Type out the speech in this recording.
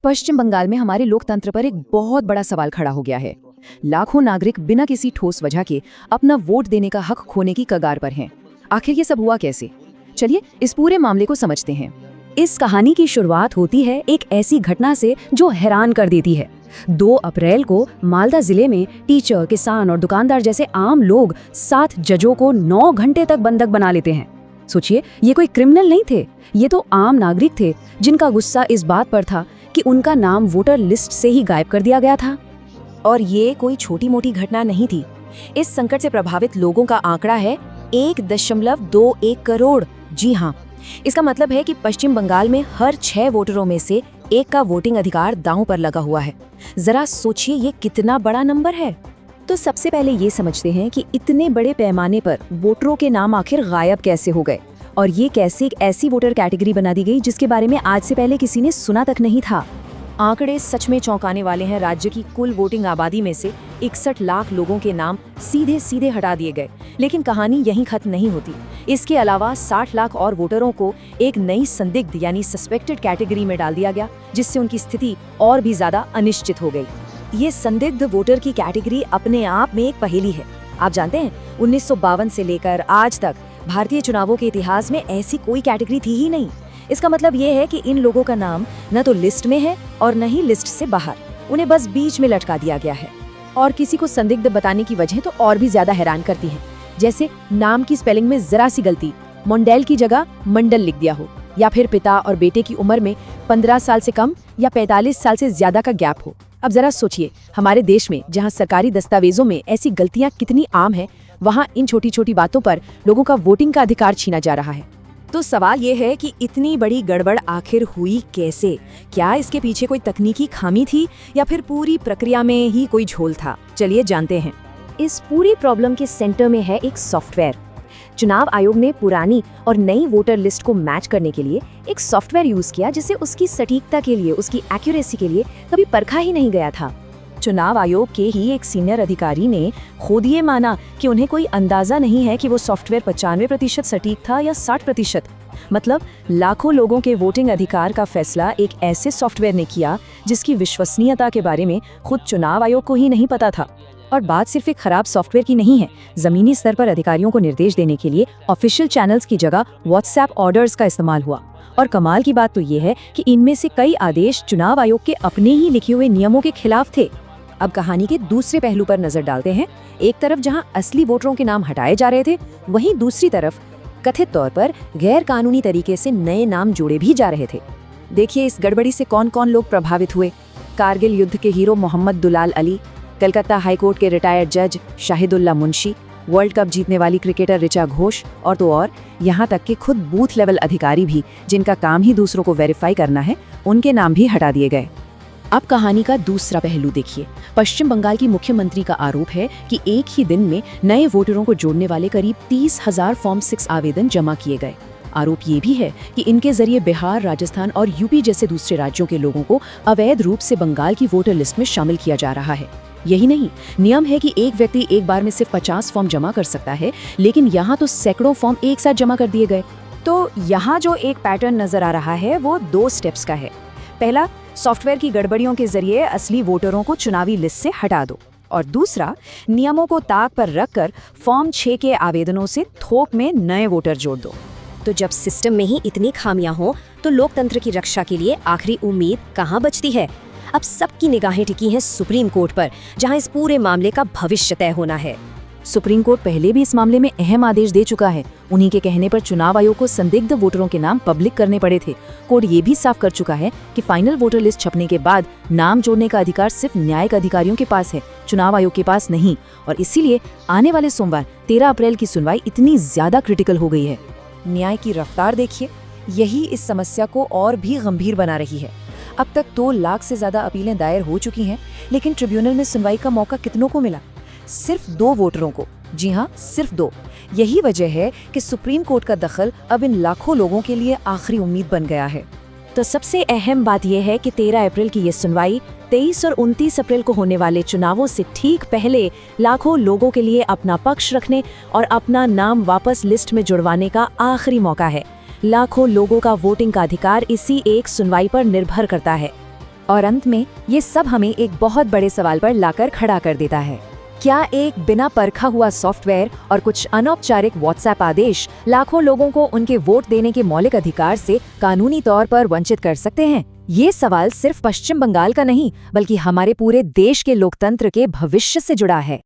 पश्चिम बंगाल में हमारे लोकतंत्र पर एक बहुत बड़ा सवाल खड़ा हो गया है। लाखों नागरिक बिना किसी ठोस वजह के अपना वोट देने का हक खोने की कगार पर हैं। आखिर ये सब हुआ कैसे? चलिए इस पूरे मामले को समझते हैं। इस कहानी की शुरुआत होती है एक ऐसी घटना से जो हैरान कर देती है। 2 अप्रैल को मालदा जिले में टीचर, किसान और दुकानदार जैसे आम लोग 7 जजों को 9 घंटे तक बंधक बना लेते हैं। सोचिए, ये कोई क्रिमिनल नहीं थे, ये तो आम नागरिक थे जिनका गुस्सा इस बात पर था कि उनका नाम वोटर लिस्ट से ही गायब कर दिया गया था। और ये कोई छोटी मोटी घटना नहीं थी। इस संकट से प्रभावित लोगों का आंकड़ा है 1.21 करोड़। जी हाँ, इसका मतलब है कि पश्चिम बंगाल में हर 6 वोटरों में से 1 का वोटिंग अधिकार दांव पर लगा हुआ है। जरा सोचिए ये कितना बड़ा नंबर है। तो सबसे पहले ये समझते हैं कि इतने बड़े पैमाने पर वोटरों के नाम आखिर गायब कैसे हो गए, और ये कैसे एक ऐसी वोटर कैटेगरी बना दी गई जिसके बारे में आज से पहले किसी ने सुना तक नहीं था। आंकड़े सच में चौंकाने वाले हैं। राज्य की कुल वोटिंग आबादी में से 61 लाख लोगों के नाम सीधे सीधे हटा दिए गए। लेकिन कहानी यहीं खत्म नहीं होती। इसके अलावा 60 लाख और वोटरों को एक नई संदिग्ध यानी सस्पेक्टेड कैटेगरी में डाल दिया गया, जिससे उनकी स्थिति और भी ज्यादा अनिश्चित हो गई। ये संदिग्ध वोटर की कैटेगरी अपने आप में एक पहेली है। आप जानते हैं, 1952 से लेकर आज तक भारतीय चुनावों के इतिहास में ऐसी कोई कैटेगरी थी ही नहीं। इसका मतलब ये है कि इन लोगों का नाम न तो लिस्ट में है और न ही लिस्ट से बाहर। उन्हें बस बीच में लटका दिया गया है। और किसी को संदिग्ध बताने की वजह तो और भी ज्यादा हैरान करती है। जैसे नाम की स्पेलिंग में जरा सी गलती, मोंडेल की जगह मंडल लिख दिया हो, या फिर पिता और बेटे की उम्र में 15 साल से कम या 45 साल से ज्यादा का गैप हो। अब जरा सोचिए, हमारे देश में जहाँ सरकारी दस्तावेजों में ऐसी गलतियाँ कितनी आम है, वहाँ इन छोटी छोटी बातों पर लोगों का वोटिंग का अधिकार छीना जा रहा है। तो सवाल ये है कि इतनी बड़ी गड़बड़ आखिर हुई कैसे? क्या इसके पीछे कोई तकनीकी खामी थी या फिर पूरी प्रक्रिया में ही कोई झोल था? चलिए जानते हैं। इस पूरी प्रॉब्लम के सेंटर में है एक सॉफ्टवेयर। चुनाव आयोग ने पुरानी और नई वोटर लिस्ट को मैच करने के लिए एक सॉफ्टवेयर यूज किया, जिसे उसकी सटीकता के लिए, उसकी एक्यूरेसी के लिए कभी परखा ही नहीं गया था। चुनाव आयोग के ही एक सीनियर अधिकारी ने खुद ये माना कि उन्हें कोई अंदाजा नहीं है कि वो सॉफ्टवेयर 95% सटीक था या 60%। मतलब लाखों लोगों के वोटिंग अधिकार का फैसला एक ऐसे सॉफ्टवेयर ने किया जिसकी विश्वसनीयता के बारे में खुद चुनाव आयोग को ही नहीं पता था। और बात सिर्फ एक खराब सॉफ्टवेयर की नहीं है। जमीनी स्तर पर अधिकारियों को निर्देश देने के लिए ऑफिशियल चैनल्स की जगह व्हाट्सएप ऑर्डर्स का इस्तेमाल हुआ। और कमाल की बात तो ये है कि इनमें से कई आदेश चुनाव आयोग के अपने ही लिखे हुए नियमों के खिलाफ थे। अब कहानी के दूसरे पहलू पर नजर डालते हैं। एक तरफ जहां असली वोटरों के नाम हटाए जा रहे थे, वहीं दूसरी तरफ कथित तौर पर गैर कानूनी तरीके से नए नाम जोड़े भी जा रहे थे। देखिए इस गड़बड़ी से कौन कौन लोग प्रभावित हुए। कारगिल युद्ध के हीरो मोहम्मद दुलाल अली, कलकत्ता हाईकोर्ट के रिटायर्ड जज शाहिदुल्ला मुंशी, वर्ल्ड कप जीतने वाली क्रिकेटर ऋचा घोष, और तो और यहाँ तक कि खुद बूथ लेवल अधिकारी भी, जिनका काम ही दूसरों को वेरीफाई करना है, उनके नाम भी हटा दिए गए। अब कहानी का दूसरा पहलू देखिए। पश्चिम बंगाल की मुख्यमंत्री का आरोप है कि एक ही दिन में नए वोटरों को जोड़ने वाले करीब 30,000 फॉर्म 6 आवेदन जमा किए गए। आरोप ये भी है कि इनके जरिए बिहार, राजस्थान और यूपी जैसे दूसरे राज्यों के लोगों को अवैध रूप से बंगाल की वोटर लिस्ट में शामिल किया जा रहा है। यही नहीं, नियम है कि एक व्यक्ति एक बार में सिर्फ 50 फॉर्म जमा कर सकता है, लेकिन यहाँ तो सैकड़ों फॉर्म एक साथ जमा कर दिए गए। तो यहाँ जो एक पैटर्न नजर आ रहा है वो 2 स्टेप्स का है। पहला, सॉफ्टवेयर की गड़बड़ियों के जरिए असली वोटरों को चुनावी लिस्ट से हटा दो, और दूसरा, नियमों को ताक पर रखकर फॉर्म 6 के आवेदनों से थोक में नए वोटर जोड़ दो। तो जब सिस्टम में ही इतनी खामियां हो तो लोकतंत्र की रक्षा के लिए आखिरी उम्मीद कहाँ बचती है? अब सबकी निगाहें टिकी हैं सुप्रीम कोर्ट पर, जहां इस पूरे मामले का भविष्य तय होना है। सुप्रीम कोर्ट पहले भी इस मामले में अहम आदेश दे चुका है। उन्हीं के कहने पर चुनाव आयोग को संदिग्ध वोटरों के नाम पब्लिक करने पड़े थे। कोर्ट ये भी साफ कर चुका है कि फाइनल वोटर लिस्ट छपने के बाद नाम जोड़ने का अधिकार सिर्फ न्यायिक अधिकारियों के पास है, चुनाव आयोग के पास नहीं। और इसीलिए आने वाले सोमवार 13 अप्रैल की सुनवाई इतनी ज्यादा क्रिटिकल हो गई है। न्याय की रफ्तार देखिए, यही इस समस्या को और भी गंभीर बना रही है। अब तक 2 लाख से ज्यादा अपीलें दायर हो चुकी हैं, लेकिन ट्रिब्यूनल में सुनवाई का मौका कितनों को मिला? सिर्फ 2 वोटरों को। जी हाँ, सिर्फ 2। यही वजह है कि सुप्रीम कोर्ट का दखल अब इन लाखों लोगों के लिए आखिरी उम्मीद बन गया है। तो सबसे अहम बात यह है कि 13 अप्रैल की ये सुनवाई 23 और 29 अप्रैल को होने वाले चुनावों से ठीक पहले लाखों लोगों के लिए अपना पक्ष रखने और अपना नाम वापस लिस्ट में जुड़वाने का आखिरी मौका है। लाखों लोगों का वोटिंग का अधिकार इसी एक सुनवाई पर निर्भर करता है। और अंत में ये सब हमें एक बहुत बड़े सवाल पर लाकर खड़ा कर देता है, क्या एक बिना परखा हुआ सॉफ्टवेयर और कुछ अनौपचारिक व्हाट्सएप आदेश लाखों लोगों को उनके वोट देने के मौलिक अधिकार से कानूनी तौर पर वंचित कर सकते हैं? ये सवाल सिर्फ पश्चिम बंगाल का नहीं, बल्कि हमारे पूरे देश के लोकतंत्र के भविष्य से जुड़ा है।